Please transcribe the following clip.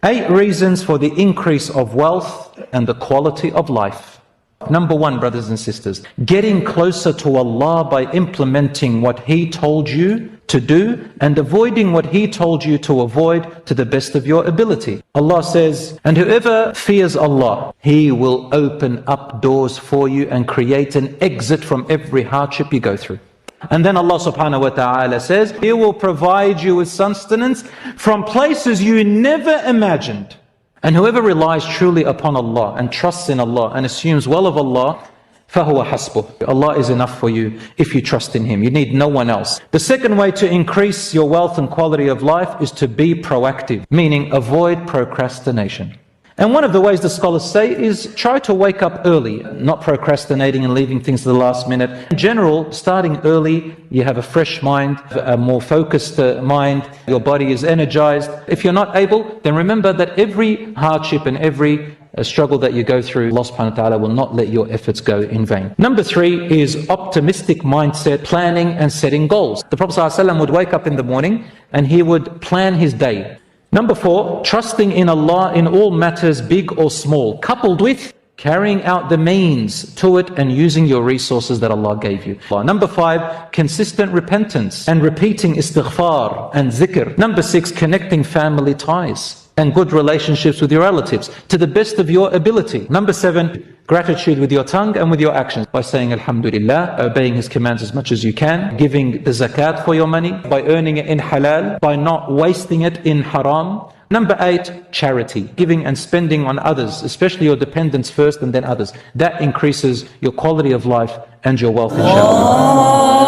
8 reasons for the increase of wealth and the quality of life. Number 1, brothers and sisters, getting closer to Allah by implementing what He told you to do and avoiding what He told you to avoid to the best of your ability. Allah says, and whoever fears Allah, He will open up doors for you and create an exit from every hardship you go through. And then Allah subhanahu wa ta'ala says, He will provide you with sustenance from places you never imagined. And whoever relies truly upon Allah and trusts in Allah and assumes well of Allah, فَهُوَ حَسْبُهُ. Allah is enough for you if you trust in Him. You need no one else. The second way to increase your wealth and quality of life is to be proactive, meaning avoid procrastination. And one of the ways the scholars say is try to wake up early, not procrastinating and leaving things to the last minute. In general, starting early, you have a fresh mind, a more focused mind, your body is energized. If you're not able, then remember that every hardship and every struggle that you go through, Allah subhanahu wa ta'ala will not let your efforts go in vain. Number 3 is optimistic mindset, planning and setting goals. The Prophet ﷺ would wake up in the morning and he would plan his day. Number 4, trusting in Allah in all matters, big or small, coupled with carrying out the means to it and using your resources that Allah gave you. Number 5, consistent repentance and repeating istighfar and zikr. Number 6, connecting family ties and good relationships with your relatives to the best of your ability. Number 7, gratitude with your tongue and with your actions by saying Alhamdulillah, obeying His commands as much as you can, giving the zakat for your money, by earning it in halal, by not wasting it in haram. Number 8, charity, giving and spending on others, especially your dependents first and then others. That increases your quality of life and your wealth, inshallah.